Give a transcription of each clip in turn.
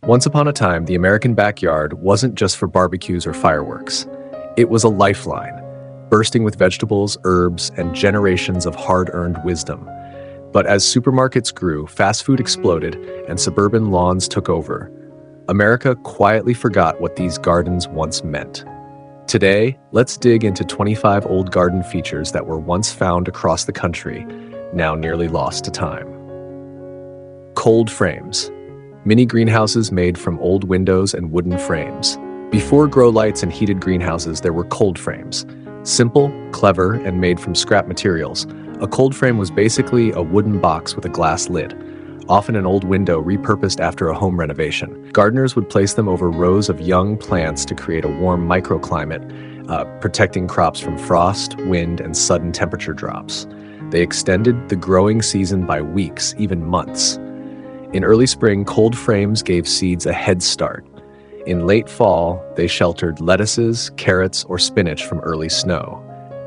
Once upon a time, the American backyard wasn't just for barbecues or fireworks. It was a lifeline, bursting with vegetables, herbs, and generations of hard-earned wisdom. But as supermarkets grew, fast food exploded, and suburban lawns took over, America quietly forgot what these gardens once meant. Today, let's dig into 25 old garden features that were once found across the country, now nearly lost to time. Cold frames. Mini greenhouses made from old windows and wooden frames. Before grow lights and heated greenhouses, there were cold frames. Simple, clever, and made from scrap materials, a cold frame was basically a wooden box with a glass lid, often an old window repurposed after a home renovation. Gardeners would place them over rows of young plants to create a warm microclimate, protecting crops from frost, wind, and sudden temperature drops. They extended the growing season by weeks, even months. In early spring, cold frames gave seeds a head start. In late fall, they sheltered lettuces, carrots, or spinach from early snow.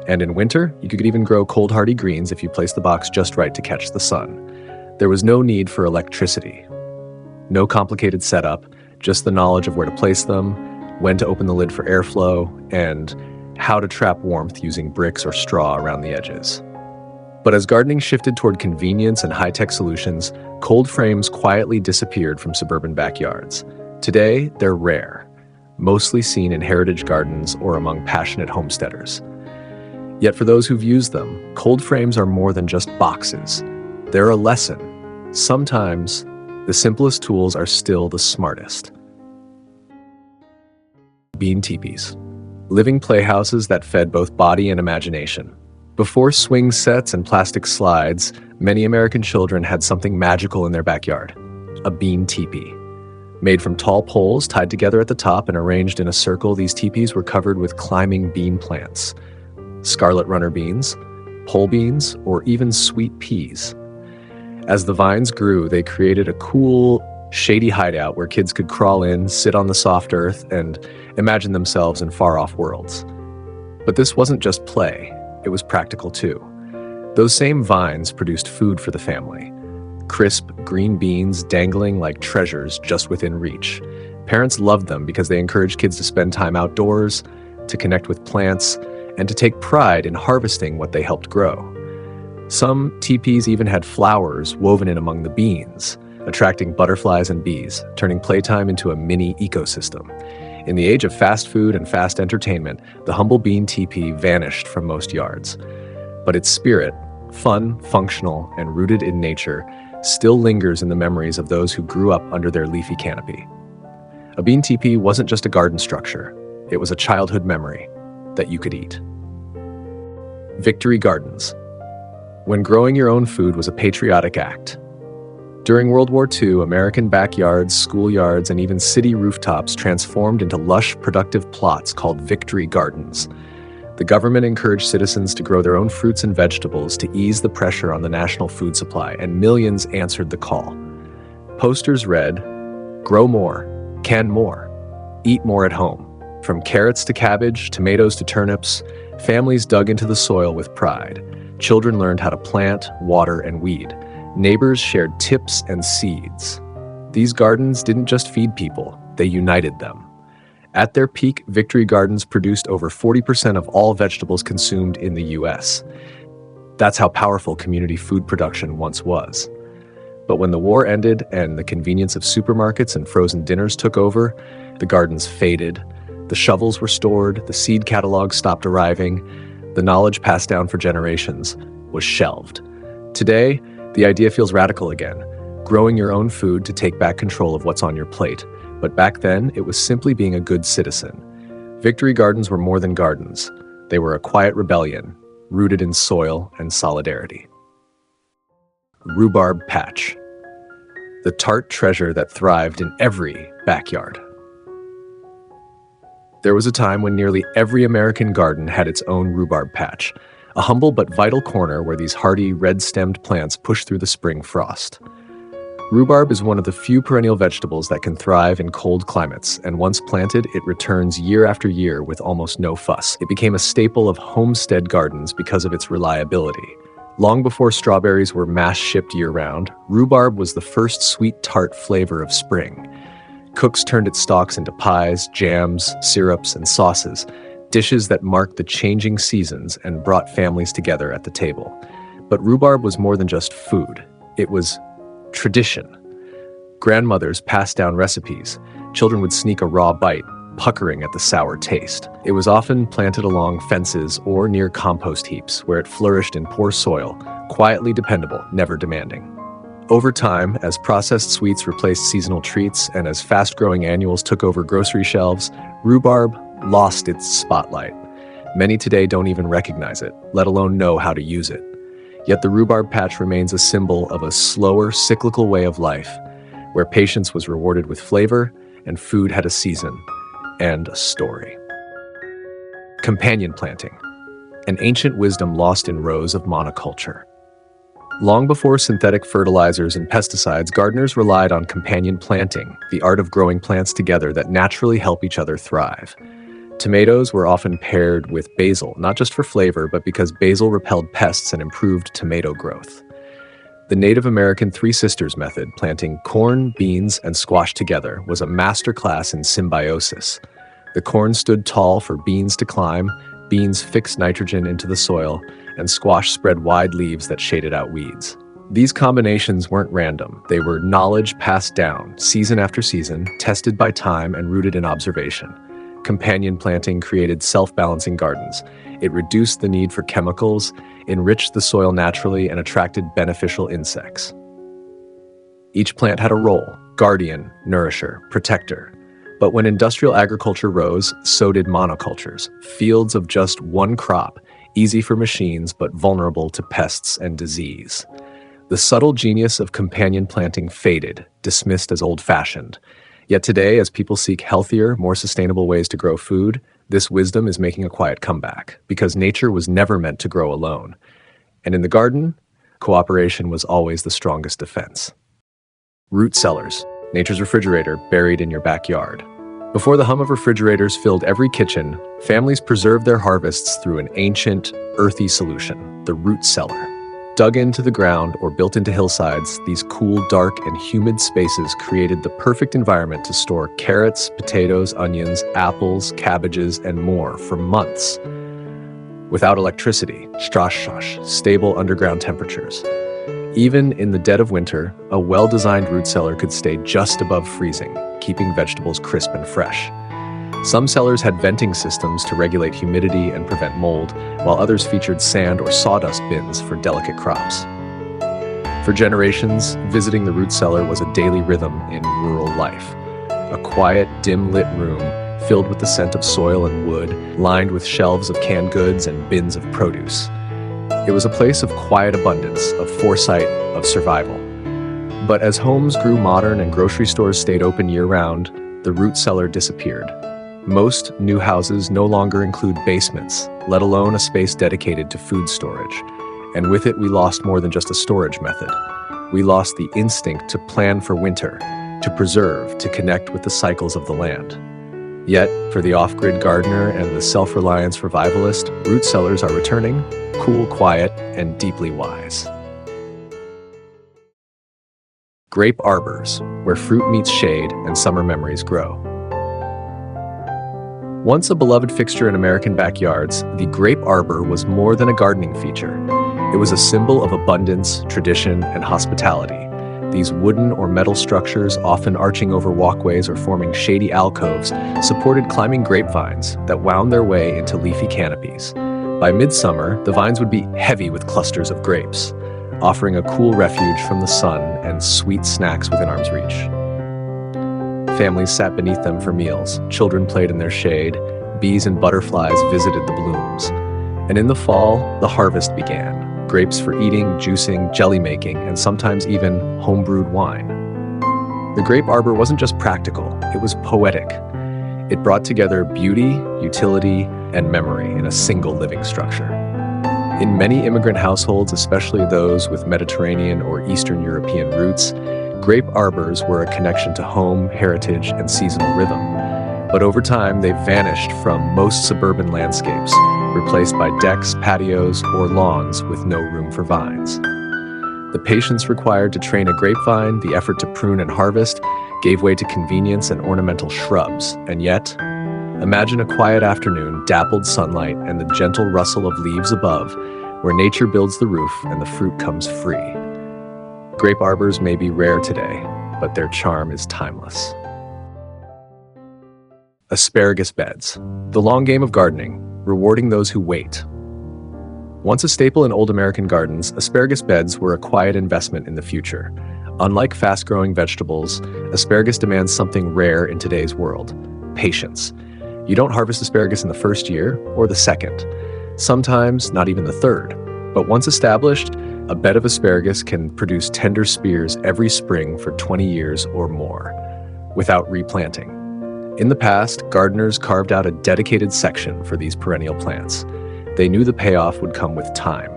And in winter, you could even grow cold hardy greens if you placed the box just right to catch the sun. There was no need for electricity. No complicated setup, just the knowledge of where to place them, when to open the lid for airflow, and how to trap warmth using bricks or straw around the edges. But as gardening shifted toward convenience and high-tech solutions, cold frames quietly disappeared from suburban backyards. Today, they're rare, mostly seen in heritage gardens or among passionate homesteaders. Yet for those who've used them, cold frames are more than just boxes. They're a lesson. Sometimes, the simplest tools are still the smartest. Bean teepees. Living playhouses that fed both body and imagination. Before swing sets and plastic slides, many American children had something magical in their backyard, a bean teepee. Made from tall poles tied together at the top and arranged in a circle, these teepees were covered with climbing bean plants, scarlet runner beans, pole beans, or even sweet peas. As the vines grew, they created a cool, shady hideout where kids could crawl in, sit on the soft earth, and imagine themselves in far-off worlds. But this wasn't just play. It was practical too. Those same vines produced food for the family. Crisp, green beans dangling like treasures just within reach. Parents loved them because they encouraged kids to spend time outdoors, to connect with plants, and to take pride in harvesting what they helped grow. Some teepees even had flowers woven in among the beans, attracting butterflies and bees, turning playtime into a mini ecosystem. In the age of fast food and fast entertainment, the humble bean teepee vanished from most yards. But its spirit, fun, functional, and rooted in nature, still lingers in the memories of those who grew up under their leafy canopy. A bean teepee wasn't just a garden structure. It was a childhood memory that you could eat. Victory gardens. When growing your own food was a patriotic act. During World War II, American backyards, schoolyards, and even city rooftops transformed into lush, productive plots called victory gardens. The government encouraged citizens to grow their own fruits and vegetables to ease the pressure on the national food supply, and millions answered the call. Posters read, "Grow more, can more, eat more at home." From carrots to cabbage, tomatoes to turnips, families dug into the soil with pride. Children learned how to plant, water, and weed. Neighbors shared tips and seeds. These gardens didn't just feed people, they united them. At their peak, victory gardens produced over 40% of all vegetables consumed in the US. That's how powerful community food production once was. But when the war ended and the convenience of supermarkets and frozen dinners took over, the gardens faded, the shovels were stored, the seed catalogs stopped arriving, the knowledge passed down for generations was shelved. Today, the idea feels radical again, growing your own food to take back control of what's on your plate. But back then, it was simply being a good citizen. Victory gardens were more than gardens. They were a quiet rebellion, rooted in soil and solidarity. Rhubarb patch. The tart treasure that thrived in every backyard. There was a time when nearly every American garden had its own rhubarb patch, a humble but vital corner where these hardy, red-stemmed plants push through the spring frost. Rhubarb is one of the few perennial vegetables that can thrive in cold climates, and once planted, it returns year after year with almost no fuss. It became a staple of homestead gardens because of its reliability. Long before strawberries were mass-shipped year-round, rhubarb was the first sweet tart flavor of spring. Cooks turned its stalks into pies, jams, syrups, and sauces, dishes that marked the changing seasons and brought families together at the table. But rhubarb was more than just food. It was tradition. Grandmothers passed down recipes. Children would sneak a raw bite, puckering at the sour taste. It was often planted along fences or near compost heaps, where it flourished in poor soil, quietly dependable, never demanding. Over time, as processed sweets replaced seasonal treats and as fast-growing annuals took over grocery shelves, rhubarb lost its spotlight. Many today don't even recognize it, let alone know how to use it. Yet the rhubarb patch remains a symbol of a slower, cyclical way of life, where patience was rewarded with flavor and food had a season and a story. Companion planting, an ancient wisdom lost in rows of monoculture. Long before synthetic fertilizers and pesticides, gardeners relied on companion planting, the art of growing plants together that naturally help each other thrive. Tomatoes were often paired with basil, not just for flavor, but because basil repelled pests and improved tomato growth. The Native American Three Sisters method, planting corn, beans, and squash together, was a masterclass in symbiosis. The corn stood tall for beans to climb, beans fixed nitrogen into the soil, and squash spread wide leaves that shaded out weeds. These combinations weren't random. They were knowledge passed down, season after season, tested by time and rooted in observation. Companion planting created self-balancing gardens. It reduced the need for chemicals, enriched the soil naturally, and attracted beneficial insects. Each plant had a role: guardian, nourisher, protector. But when industrial agriculture rose, so did monocultures, fields of just one crop, easy for machines but vulnerable to pests and disease. The subtle genius of companion planting faded, dismissed as old-fashioned. Yet today, as people seek healthier, more sustainable ways to grow food, this wisdom is making a quiet comeback, because nature was never meant to grow alone. And in the garden, cooperation was always the strongest defense. Root cellars, nature's refrigerator buried in your backyard. Before the hum of refrigerators filled every kitchen, families preserved their harvests through an ancient, earthy solution, the root cellar. Dug into the ground or built into hillsides, these cool, dark, and humid spaces created the perfect environment to store carrots, potatoes, onions, apples, cabbages, and more for months. Without electricity, stable underground temperatures. Even in the dead of winter, a well-designed root cellar could stay just above freezing, keeping vegetables crisp and fresh. Some cellars had venting systems to regulate humidity and prevent mold, while others featured sand or sawdust bins for delicate crops. For generations, visiting the root cellar was a daily rhythm in rural life. A quiet, dim-lit room filled with the scent of soil and wood, lined with shelves of canned goods and bins of produce. It was a place of quiet abundance, of foresight, of survival. But as homes grew modern and grocery stores stayed open year-round, the root cellar disappeared. Most new houses no longer include basements, let alone a space dedicated to food storage. And with it, we lost more than just a storage method. We lost the instinct to plan for winter, to preserve, to connect with the cycles of the land. Yet, for the off-grid gardener and the self-reliant survivalist, root cellars are returning, cool, quiet, and deeply wise. Grape arbors, where fruit meets shade and summer memories grow. Once a beloved fixture in American backyards, the grape arbor was more than a gardening feature. It was a symbol of abundance, tradition, and hospitality. These wooden or metal structures, often arching over walkways or forming shady alcoves, supported climbing grapevines that wound their way into leafy canopies. By midsummer, the vines would be heavy with clusters of grapes, offering a cool refuge from the sun and sweet snacks within arm's reach. Families sat beneath them for meals, children played in their shade, bees and butterflies visited the blooms. And in the fall, the harvest began. Grapes for eating, juicing, jelly making, and sometimes even home-brewed wine. The grape arbor wasn't just practical, it was poetic. It brought together beauty, utility, and memory in a single living structure. In many immigrant households, especially those with Mediterranean or Eastern European roots, grape arbors were a connection to home, heritage, and seasonal rhythm. But over time, they've vanished from most suburban landscapes, replaced by decks, patios, or lawns with no room for vines. The patience required to train a grapevine, the effort to prune and harvest, gave way to convenience and ornamental shrubs, and yet, imagine a quiet afternoon, dappled sunlight, and the gentle rustle of leaves above, where nature builds the roof and the fruit comes free. Grape arbors may be rare today, but their charm is timeless. Asparagus beds. The long game of gardening, rewarding those who wait. Once a staple in old American gardens, asparagus beds were a quiet investment in the future. Unlike fast-growing vegetables, asparagus demands something rare in today's world: patience. You don't harvest asparagus in the first year or the second, sometimes not even the third. But once established, a bed of asparagus can produce tender spears every spring for 20 years or more, without replanting. In the past, gardeners carved out a dedicated section for these perennial plants. They knew the payoff would come with time.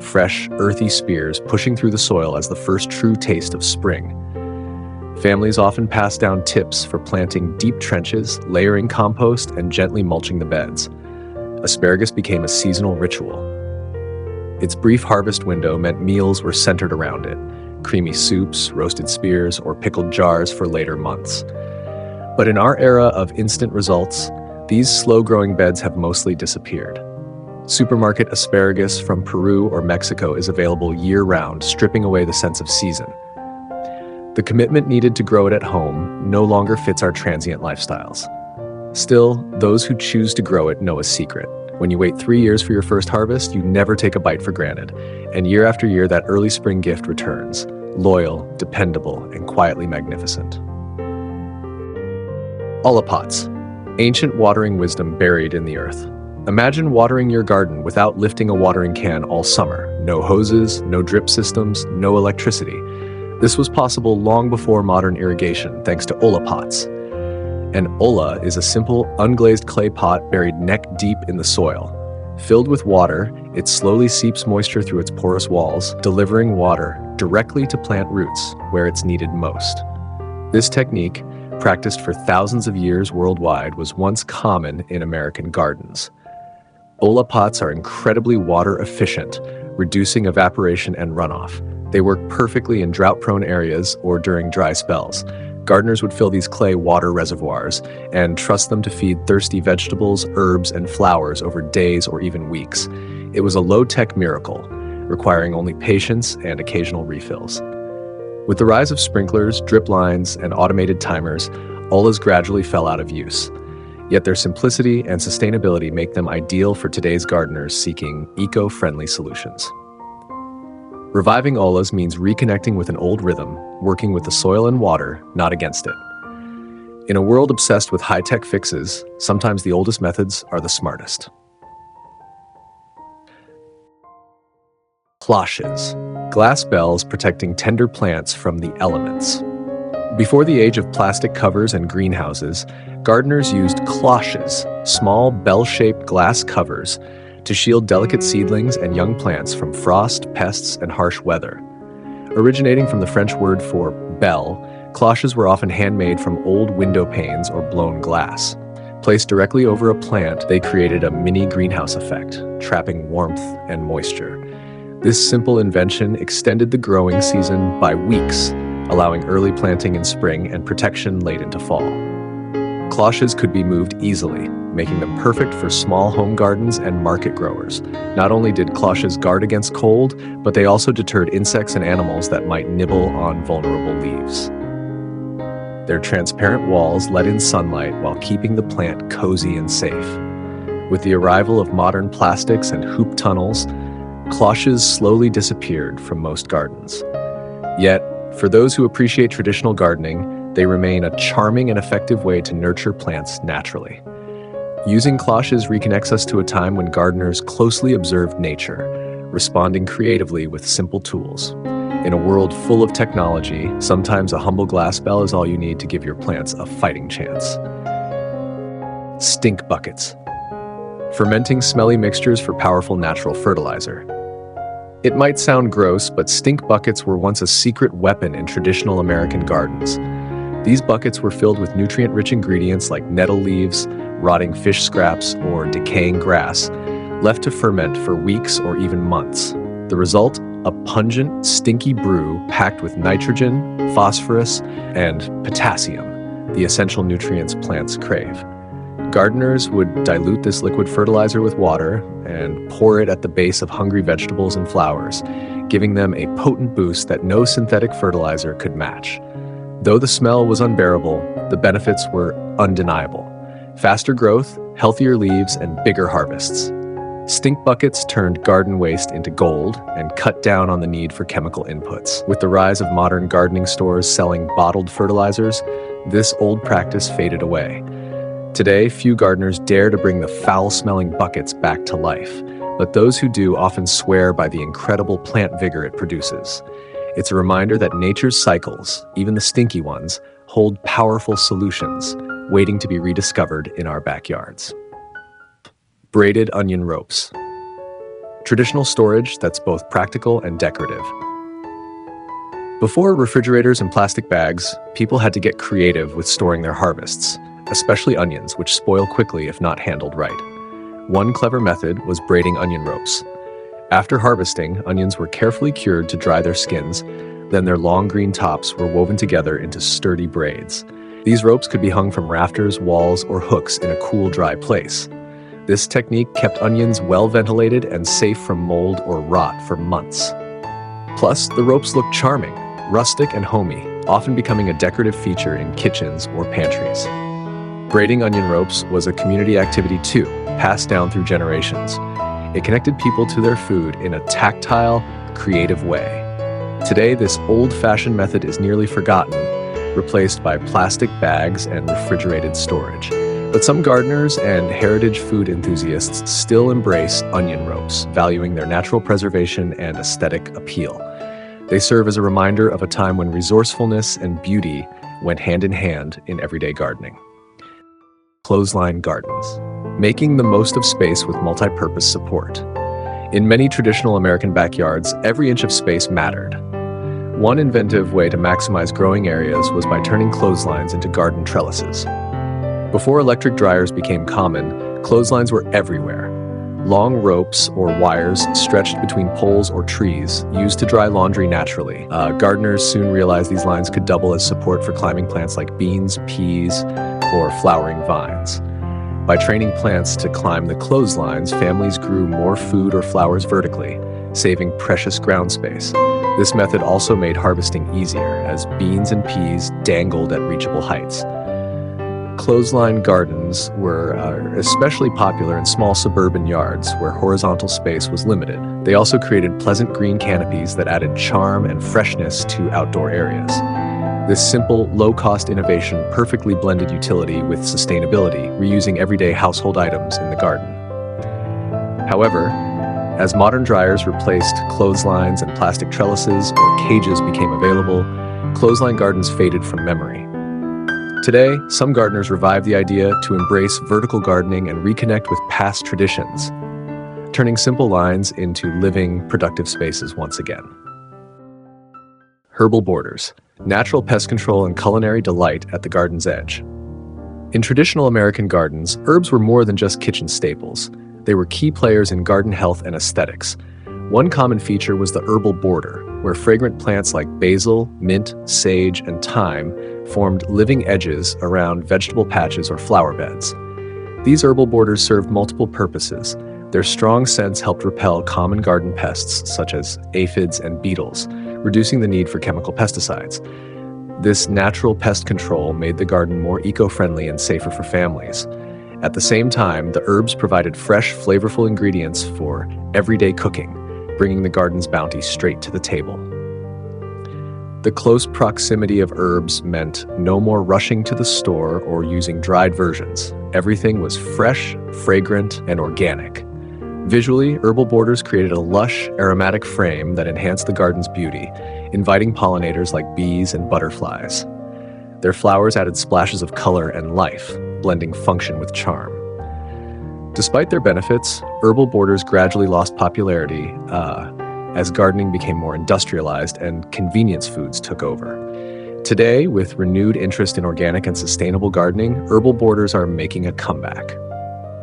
Fresh, earthy spears pushing through the soil as the first true taste of spring. Families often passed down tips for planting deep trenches, layering compost, and gently mulching the beds. Asparagus became a seasonal ritual. Its brief harvest window meant meals were centered around it: creamy soups, roasted spears, or pickled jars for later months. But in our era of instant results, these slow-growing beds have mostly disappeared. Supermarket asparagus from Peru or Mexico is available year-round, stripping away the sense of season. The commitment needed to grow it at home no longer fits our transient lifestyles. Still, those who choose to grow it know a secret. When you wait 3 years for your first harvest, you never take a bite for granted. And year after year, that early spring gift returns, loyal, dependable, and quietly magnificent. Olapots, ancient watering wisdom buried in the earth. Imagine watering your garden without lifting a watering can all summer. No hoses, no drip systems, no electricity. This was possible long before modern irrigation, thanks to olapots. An ola is a simple, unglazed clay pot buried neck deep in the soil. Filled with water, it slowly seeps moisture through its porous walls, delivering water directly to plant roots where it's needed most. This technique, practiced for thousands of years worldwide, was once common in American gardens. Ola pots are incredibly water efficient, reducing evaporation and runoff. They work perfectly in drought-prone areas or during dry spells. Gardeners would fill these clay water reservoirs and trust them to feed thirsty vegetables, herbs, and flowers over days or even weeks. It was a low-tech miracle, requiring only patience and occasional refills. With the rise of sprinklers, drip lines, and automated timers, olas gradually fell out of use. Yet their simplicity and sustainability make them ideal for today's gardeners seeking eco-friendly solutions. Reviving olas means reconnecting with an old rhythm, working with the soil and water, not against it. In a world obsessed with high-tech fixes, sometimes the oldest methods are the smartest. Cloches, glass bells protecting tender plants from the elements. Before the age of plastic covers and greenhouses, gardeners used cloches, small bell-shaped glass covers, to shield delicate seedlings and young plants from frost, pests, and harsh weather. Originating from the French word for bell, cloches were often handmade from old window panes or blown glass. Placed directly over a plant, they created a mini greenhouse effect, trapping warmth and moisture. This simple invention extended the growing season by weeks, allowing early planting in spring and protection late into fall. Cloches could be moved easily, making them perfect for small home gardens and market growers. Not only did cloches guard against cold, but they also deterred insects and animals that might nibble on vulnerable leaves. Their transparent walls let in sunlight while keeping the plant cozy and safe. With the arrival of modern plastics and hoop tunnels, cloches slowly disappeared from most gardens. Yet, for those who appreciate traditional gardening, they remain a charming and effective way to nurture plants naturally. Using cloches reconnects us to a time when gardeners closely observed nature, responding creatively with simple tools. In a world full of technology, sometimes a humble glass bell is all you need to give your plants a fighting chance. Stink buckets. Fermenting smelly mixtures for powerful natural fertilizer. It might sound gross, but stink buckets were once a secret weapon in traditional American gardens. These buckets were filled with nutrient-rich ingredients like nettle leaves, rotting fish scraps, or decaying grass, left to ferment for weeks or even months. The result? a pungent, stinky brew packed with nitrogen, phosphorus, and potassium, the essential nutrients plants crave. Gardeners would dilute this liquid fertilizer with water and pour it at the base of hungry vegetables and flowers, giving them a potent boost that no synthetic fertilizer could match. Though the smell was unbearable, the benefits were undeniable. Faster growth, healthier leaves, and bigger harvests. Stink buckets turned garden waste into gold and cut down on the need for chemical inputs. With the rise of modern gardening stores selling bottled fertilizers, this old practice faded away. Today, few gardeners dare to bring the foul-smelling buckets back to life, but those who do often swear by the incredible plant vigor it produces. It's a reminder that nature's cycles, even the stinky ones, hold powerful solutions, waiting to be rediscovered in our backyards. Braided onion ropes. Traditional storage that's both practical and decorative. Before refrigerators and plastic bags, people had to get creative with storing their harvests, especially onions, which spoil quickly if not handled right. One clever method was braiding onion ropes. After harvesting, onions were carefully cured to dry their skins, then their long green tops were woven together into sturdy braids. These ropes could be hung from rafters, walls, or hooks in a cool, dry place. This technique kept onions well ventilated and safe from mold or rot for months. Plus, the ropes looked charming, rustic and homey, often becoming a decorative feature in kitchens or pantries. Braiding onion ropes was a community activity too, passed down through generations. It connected people to their food in a tactile, creative way. Today, this old-fashioned method is nearly forgotten, replaced by plastic bags and refrigerated storage. But some gardeners and heritage food enthusiasts still embrace onion ropes, valuing their natural preservation and aesthetic appeal. They serve as a reminder of a time when resourcefulness and beauty went hand in hand in everyday gardening. Clothesline gardens. Making the most of space with multi-purpose support. In many traditional American backyards, every inch of space mattered. One inventive way to maximize growing areas was by turning clotheslines into garden trellises. Before electric dryers became common, clotheslines were everywhere. Long ropes or wires stretched between poles or trees, used to dry laundry naturally. Gardeners soon realized these lines could double as support for climbing plants like beans, peas, or flowering vines. By training plants to climb the clotheslines, families grew more food or flowers vertically, saving precious ground space. This method also made harvesting easier, as beans and peas dangled at reachable heights. Clothesline gardens were especially popular in small suburban yards where horizontal space was limited. They also created pleasant green canopies that added charm and freshness to outdoor areas. This simple, low-cost innovation perfectly blended utility with sustainability, reusing everyday household items in the garden. However, as modern dryers replaced clotheslines and plastic trellises or cages became available, clothesline gardens faded from memory. Today, some gardeners revive the idea to embrace vertical gardening and reconnect with past traditions, turning simple lines into living, productive spaces once again. Herbal borders, natural pest control and culinary delight at the garden's edge. In traditional American gardens, herbs were more than just kitchen staples. They were key players in garden health and aesthetics. One common feature was the herbal border, where fragrant plants like basil, mint, sage, and thyme formed living edges around vegetable patches or flower beds. These herbal borders served multiple purposes. Their strong scents helped repel common garden pests such as aphids and beetles, reducing the need for chemical pesticides. This natural pest control made the garden more eco-friendly and safer for families. At the same time, the herbs provided fresh, flavorful ingredients for everyday cooking, bringing the garden's bounty straight to the table. The close proximity of herbs meant no more rushing to the store or using dried versions. Everything was fresh, fragrant, and organic. Visually, herbal borders created a lush, aromatic frame that enhanced the garden's beauty, inviting pollinators like bees and butterflies. Their flowers added splashes of color and life, blending function with charm. Despite their benefits, herbal borders gradually lost popularity as gardening became more industrialized and convenience foods took over. Today, with renewed interest in organic and sustainable gardening, herbal borders are making a comeback,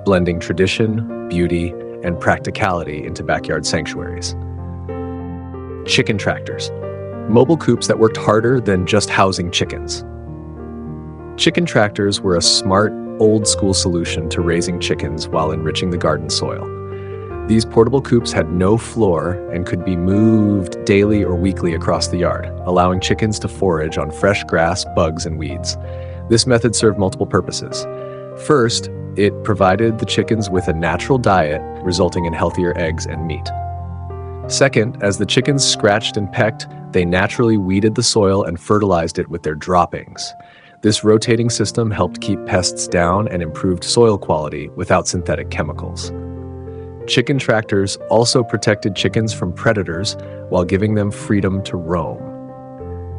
blending tradition, beauty, and practicality into backyard sanctuaries. Chicken tractors, mobile coops that worked harder than just housing chickens. Chicken tractors were a smart, old-school solution to raising chickens while enriching the garden soil. These portable coops had no floor and could be moved daily or weekly across the yard, allowing chickens to forage on fresh grass, bugs, and weeds. This method served multiple purposes. First, it provided the chickens with a natural diet, resulting in healthier eggs and meat. Second, as the chickens scratched and pecked, they naturally weeded the soil and fertilized it with their droppings. This rotating system helped keep pests down and improved soil quality without synthetic chemicals. Chicken tractors also protected chickens from predators while giving them freedom to roam.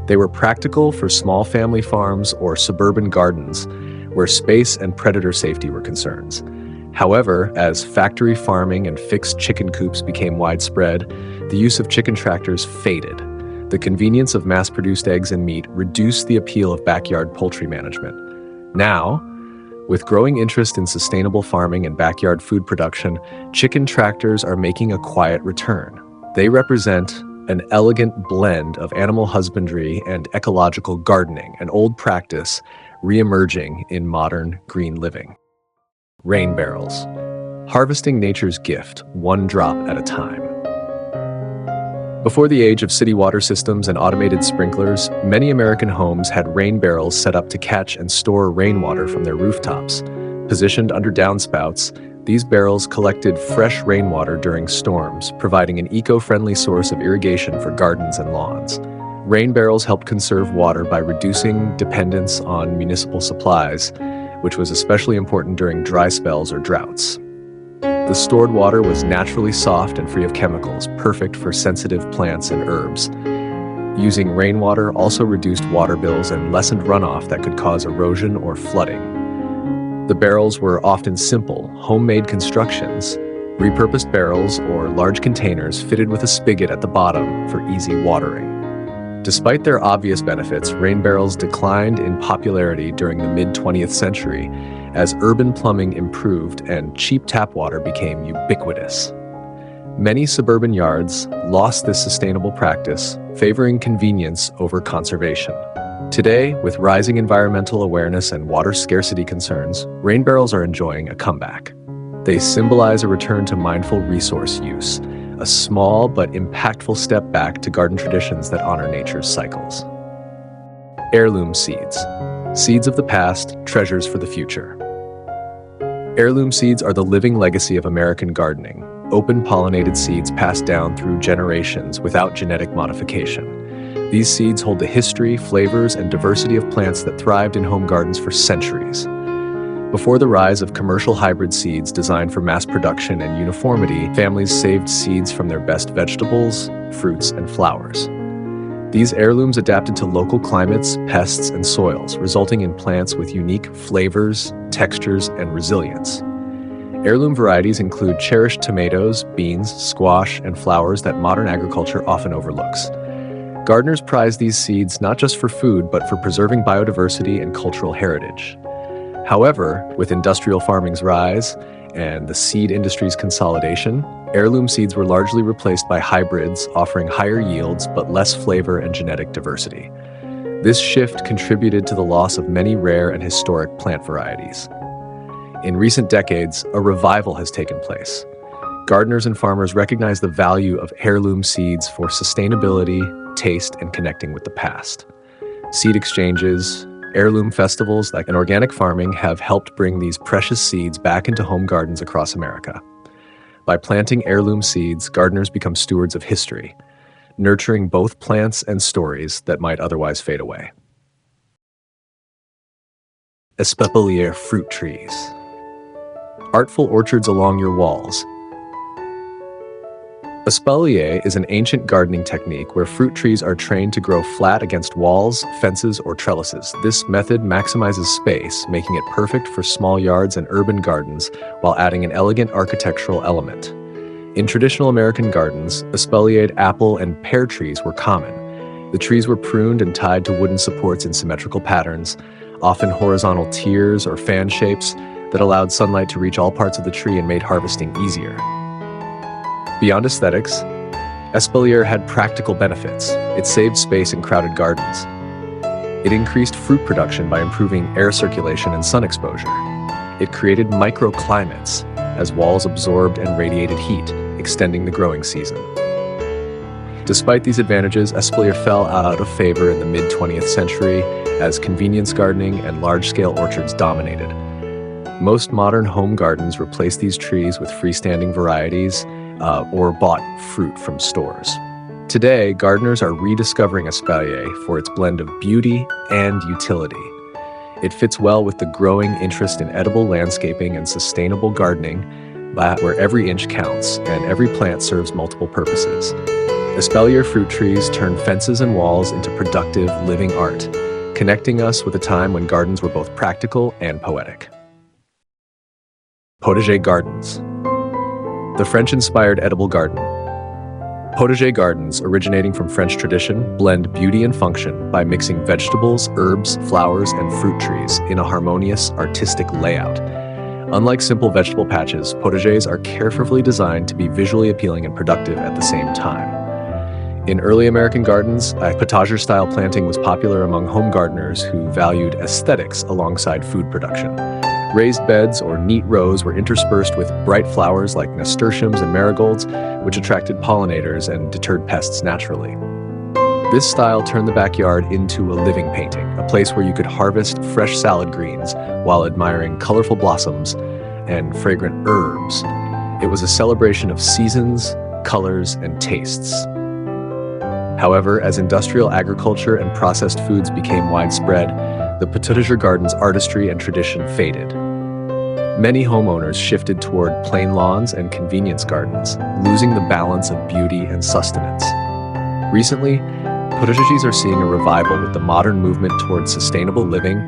They were practical for small family farms or suburban gardens where space and predator safety were concerns. However, as factory farming and fixed chicken coops became widespread, the use of chicken tractors faded. The convenience of mass-produced eggs and meat reduced the appeal of backyard poultry management. Now, with growing interest in sustainable farming and backyard food production, chicken tractors are making a quiet return. They represent an elegant blend of animal husbandry and ecological gardening, an old practice re-emerging in modern green living. Rain barrels, harvesting nature's gift, one drop at a time. Before the age of city water systems and automated sprinklers, many American homes had rain barrels set up to catch and store rainwater from their rooftops. Positioned under downspouts, these barrels collected fresh rainwater during storms, providing an eco-friendly source of irrigation for gardens and lawns. Rain barrels helped conserve water by reducing dependence on municipal supplies, which was especially important during dry spells or droughts. The stored water was naturally soft and free of chemicals, perfect for sensitive plants and herbs. Using rainwater also reduced water bills and lessened runoff that could cause erosion or flooding. The barrels were often simple, homemade constructions, repurposed barrels or large containers fitted with a spigot at the bottom for easy watering. Despite their obvious benefits, rain barrels declined in popularity during the mid-20th century as urban plumbing improved and cheap tap water became ubiquitous. Many suburban yards lost this sustainable practice, favoring convenience over conservation. Today, with rising environmental awareness and water scarcity concerns, rain barrels are enjoying a comeback. They symbolize a return to mindful resource use, a small but impactful step back to garden traditions that honor nature's cycles. Heirloom seeds. Seeds of the past, treasures for the future. Heirloom seeds are the living legacy of American gardening, open-pollinated seeds passed down through generations without genetic modification. These seeds hold the history, flavors, and diversity of plants that thrived in home gardens for centuries. Before the rise of commercial hybrid seeds designed for mass production and uniformity, families saved seeds from their best vegetables, fruits, and flowers. These heirlooms adapted to local climates, pests, and soils, resulting in plants with unique flavors, textures, and resilience. Heirloom varieties include cherished tomatoes, beans, squash, and flowers that modern agriculture often overlooks. Gardeners prize these seeds not just for food, but for preserving biodiversity and cultural heritage. However, with industrial farming's rise and the seed industry's consolidation, heirloom seeds were largely replaced by hybrids, offering higher yields but less flavor and genetic diversity. This shift contributed to the loss of many rare and historic plant varieties. In recent decades, a revival has taken place. Gardeners and farmers recognize the value of heirloom seeds for sustainability, taste, and connecting with the past. Seed exchanges, heirloom festivals like an organic farming have helped bring these precious seeds back into home gardens across America. By planting heirloom seeds, gardeners become stewards of history, nurturing both plants and stories that might otherwise fade away. Espalier fruit trees. Artful orchards along your walls. Espalier is an ancient gardening technique where fruit trees are trained to grow flat against walls, fences, or trellises. This method maximizes space, making it perfect for small yards and urban gardens while adding an elegant architectural element. In traditional American gardens, espaliered apple and pear trees were common. The trees were pruned and tied to wooden supports in symmetrical patterns, often horizontal tiers or fan shapes that allowed sunlight to reach all parts of the tree and made harvesting easier. Beyond aesthetics, Espalier had practical benefits. It saved space in crowded gardens. It increased fruit production by improving air circulation and sun exposure. It created microclimates, as walls absorbed and radiated heat, extending the growing season. Despite these advantages, espalier fell out of favor in the mid-20th century as convenience gardening and large-scale orchards dominated. Most modern home gardens replace these trees with freestanding varieties or bought fruit from stores. Today, gardeners are rediscovering espalier for its blend of beauty and utility. It fits well with the growing interest in edible landscaping and sustainable gardening, where every inch counts and every plant serves multiple purposes. Espalier fruit trees turn fences and walls into productive, living art, connecting us with a time when gardens were both practical and poetic. Potager gardens. The French-inspired edible garden. Potager gardens, originating from French tradition, blend beauty and function by mixing vegetables, herbs, flowers, and fruit trees in a harmonious, artistic layout. Unlike simple vegetable patches, potagers are carefully designed to be visually appealing and productive at the same time. In early American gardens, potager-style planting was popular among home gardeners who valued aesthetics alongside food production. Raised beds or neat rows were interspersed with bright flowers like nasturtiums and marigolds, which attracted pollinators and deterred pests naturally. This style turned the backyard into a living painting, a place where you could harvest fresh salad greens while admiring colorful blossoms and fragrant herbs. It was a celebration of seasons, colors, and tastes. However, as industrial agriculture and processed foods became widespread, the potager garden's artistry and tradition faded. Many homeowners shifted toward plain lawns and convenience gardens, losing the balance of beauty and sustenance. Recently, potagers are seeing a revival with the modern movement toward sustainable living,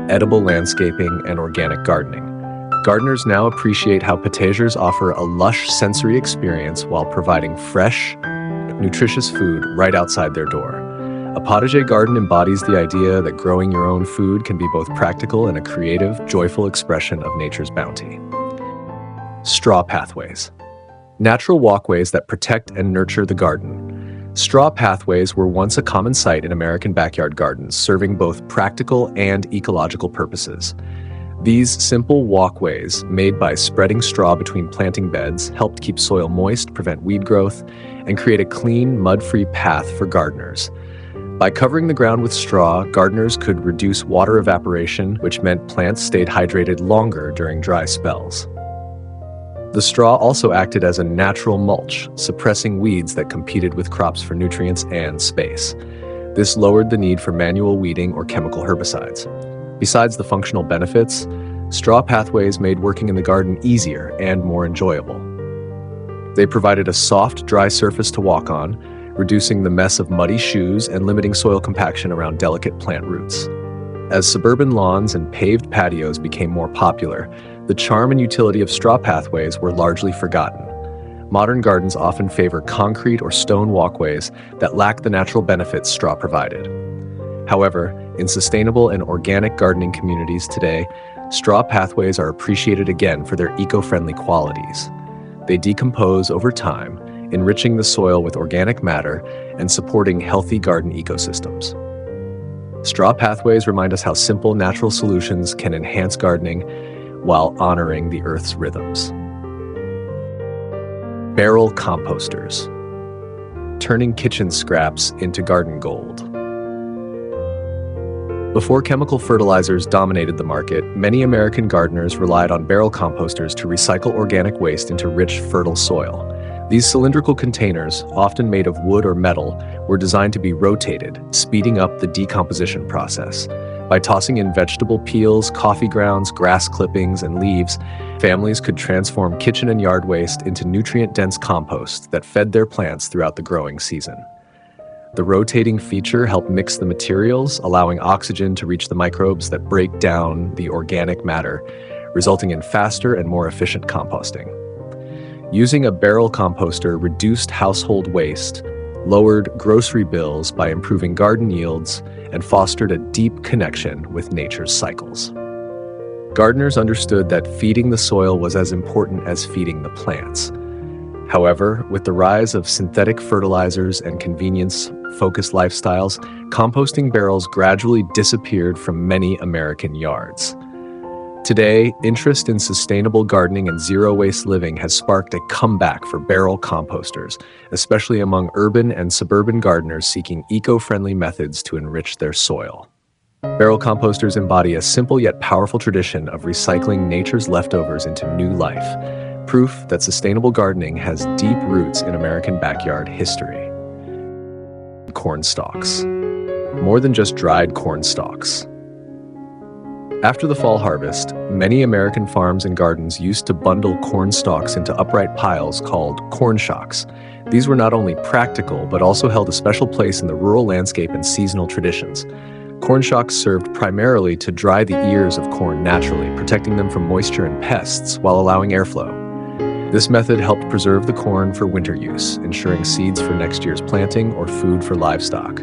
edible landscaping, and organic gardening. Gardeners now appreciate how potagers offer a lush sensory experience while providing fresh, nutritious food right outside their door. A potager garden embodies the idea that growing your own food can be both practical and a creative, joyful expression of nature's bounty. Straw pathways. Natural walkways that protect and nurture the garden. Straw pathways were once a common sight in American backyard gardens, serving both practical and ecological purposes. These simple walkways, made by spreading straw between planting beds, helped keep soil moist, prevent weed growth, and create a clean, mud-free path for gardeners. By covering the ground with straw, gardeners could reduce water evaporation, which meant plants stayed hydrated longer during dry spells. The straw also acted as a natural mulch, suppressing weeds that competed with crops for nutrients and space. This lowered the need for manual weeding or chemical herbicides. Besides the functional benefits, straw pathways made working in the garden easier and more enjoyable. They provided a soft, dry surface to walk on, reducing the mess of muddy shoes and limiting soil compaction around delicate plant roots. As suburban lawns and paved patios became more popular, the charm and utility of straw pathways were largely forgotten. Modern gardens often favor concrete or stone walkways that lack the natural benefits straw provided. However, in sustainable and organic gardening communities today, straw pathways are appreciated again for their eco-friendly qualities. They decompose over time, enriching the soil with organic matter and supporting healthy garden ecosystems. Straw pathways remind us how simple natural solutions can enhance gardening while honoring the earth's rhythms. Barrel composters, turning kitchen scraps into garden gold. Before chemical fertilizers dominated the market, many American gardeners relied on barrel composters to recycle organic waste into rich, fertile soil. These cylindrical containers, often made of wood or metal, were designed to be rotated, speeding up the decomposition process. By tossing in vegetable peels, coffee grounds, grass clippings, and leaves, families could transform kitchen and yard waste into nutrient-dense compost that fed their plants throughout the growing season. The rotating feature helped mix the materials, allowing oxygen to reach the microbes that break down the organic matter, resulting in faster and more efficient composting. Using a barrel composter reduced household waste, lowered grocery bills by improving garden yields, and fostered a deep connection with nature's cycles. Gardeners understood that feeding the soil was as important as feeding the plants. However, with the rise of synthetic fertilizers and convenience-focused lifestyles, composting barrels gradually disappeared from many American yards. Today, interest in sustainable gardening and zero-waste living has sparked a comeback for barrel composters, especially among urban and suburban gardeners seeking eco-friendly methods to enrich their soil. Barrel composters embody a simple yet powerful tradition of recycling nature's leftovers into new life, proof that sustainable gardening has deep roots in American backyard history. Corn stalks. More than just dried corn stalks. After the fall harvest, many American farms and gardens used to bundle corn stalks into upright piles called corn shocks. These were not only practical, but also held a special place in the rural landscape and seasonal traditions. Corn shocks served primarily to dry the ears of corn naturally, protecting them from moisture and pests while allowing airflow. This method helped preserve the corn for winter use, ensuring seeds for next year's planting or food for livestock.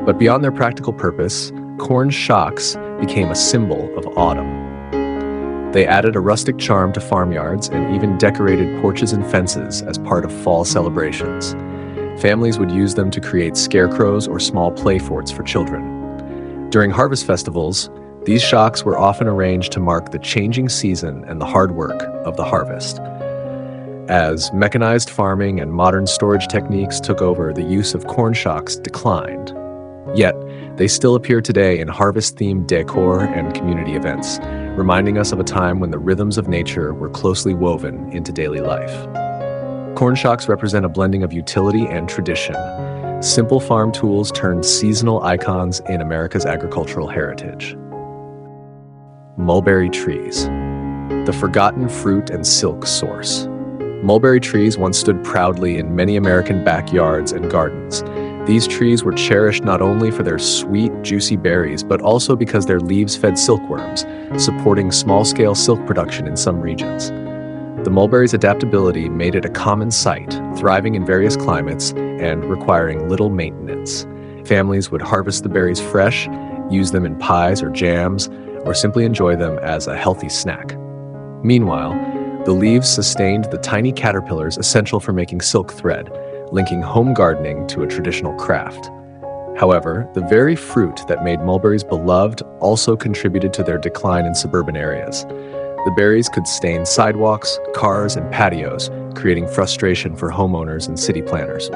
But beyond their practical purpose, corn shocks became a symbol of autumn. They added a rustic charm to farmyards and even decorated porches and fences as part of fall celebrations. Families would use them to create scarecrows or small play forts for children. During harvest festivals, these shocks were often arranged to mark the changing season and the hard work of the harvest. As mechanized farming and modern storage techniques took over, the use of corn shocks declined. Yet, they still appear today in harvest-themed decor and community events, reminding us of a time when the rhythms of nature were closely woven into daily life. Corn shocks represent a blending of utility and tradition. Simple farm tools turned seasonal icons in America's agricultural heritage. Mulberry trees, the forgotten fruit and silk source. Mulberry trees once stood proudly in many American backyards and gardens. These trees were cherished not only for their sweet, juicy berries, but also because their leaves fed silkworms, supporting small-scale silk production in some regions. The mulberry's adaptability made it a common sight, thriving in various climates and requiring little maintenance. Families would harvest the berries fresh, use them in pies or jams, or simply enjoy them as a healthy snack. Meanwhile, the leaves sustained the tiny caterpillars essential for making silk thread, linking home gardening to a traditional craft. However, the very fruit that made mulberries beloved also contributed to their decline in suburban areas. The berries could stain sidewalks, cars, and patios, creating frustration for homeowners and city planners.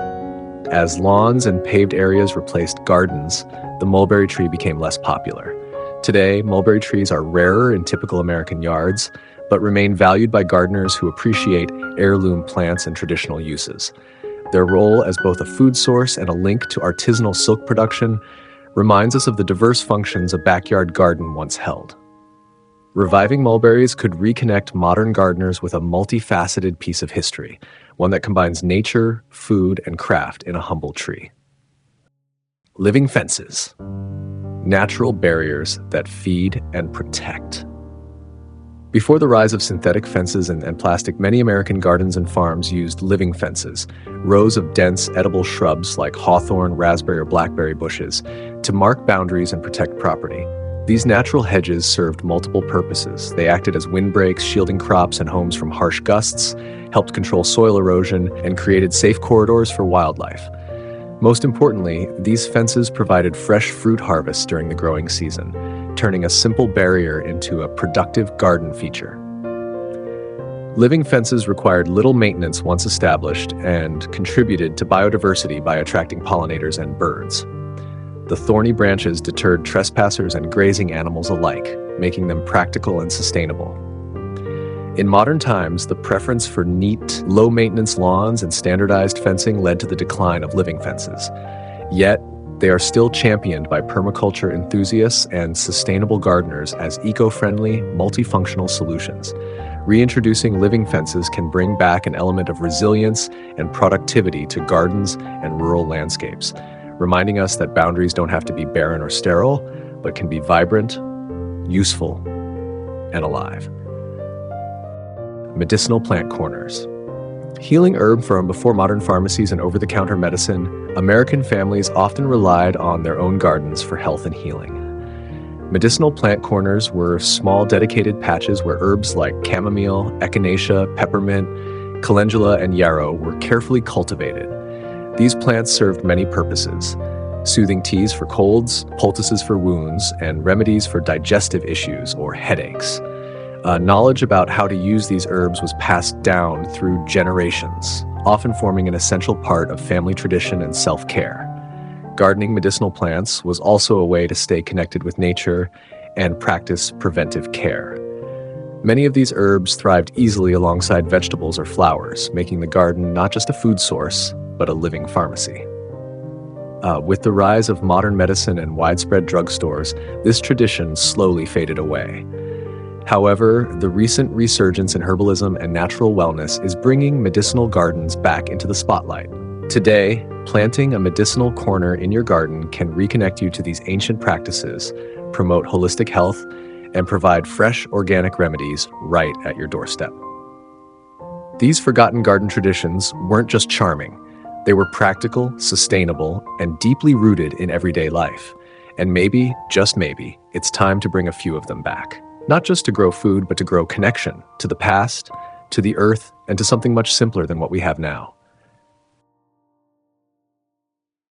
As lawns and paved areas replaced gardens, the mulberry tree became less popular. Today, mulberry trees are rarer in typical American yards, but remain valued by gardeners who appreciate heirloom plants and traditional uses. Their role as both a food source and a link to artisanal silk production reminds us of the diverse functions a backyard garden once held. Reviving mulberries could reconnect modern gardeners with a multifaceted piece of history, one that combines nature, food, and craft in a humble tree. Living fences, natural barriers that feed and protect. Before the rise of synthetic fences and plastic, many American gardens and farms used living fences, rows of dense, edible shrubs like hawthorn, raspberry, or blackberry bushes, to mark boundaries and protect property. These natural hedges served multiple purposes. They acted as windbreaks, shielding crops and homes from harsh gusts, helped control soil erosion, and created safe corridors for wildlife. Most importantly, these fences provided fresh fruit harvests during the growing season, turning a simple barrier into a productive garden feature. Living fences required little maintenance once established and contributed to biodiversity by attracting pollinators and birds. The thorny branches deterred trespassers and grazing animals alike, making them practical and sustainable. In modern times, the preference for neat, low-maintenance lawns and standardized fencing led to the decline of living fences. Yet, they are still championed by permaculture enthusiasts and sustainable gardeners as eco-friendly, multifunctional solutions. Reintroducing living fences can bring back an element of resilience and productivity to gardens and rural landscapes, reminding us that boundaries don't have to be barren or sterile, but can be vibrant, useful, and alive. Medicinal plant corners. Healing herb from before modern pharmacies and over-the-counter medicine, American families often relied on their own gardens for health and healing. Medicinal plant corners were small dedicated patches where herbs like chamomile, echinacea, peppermint, calendula and yarrow were carefully cultivated. These plants served many purposes: soothing teas for colds, poultices for wounds, and remedies for digestive issues or headaches. Knowledge about how to use these herbs was passed down through generations, often forming an essential part of family tradition and self-care. Gardening medicinal plants was also a way to stay connected with nature and practice preventive care. Many of these herbs thrived easily alongside vegetables or flowers, making the garden not just a food source, but a living pharmacy. With the rise of modern medicine and widespread drugstores, this tradition slowly faded away. However, the recent resurgence in herbalism and natural wellness is bringing medicinal gardens back into the spotlight. Today, planting a medicinal corner in your garden can reconnect you to these ancient practices, promote holistic health, and provide fresh organic remedies right at your doorstep. These forgotten garden traditions weren't just charming. They were practical, sustainable, and deeply rooted in everyday life. And maybe, just maybe, it's time to bring a few of them back. Not just to grow food, but to grow connection to the past, to the earth, and to something much simpler than what we have now.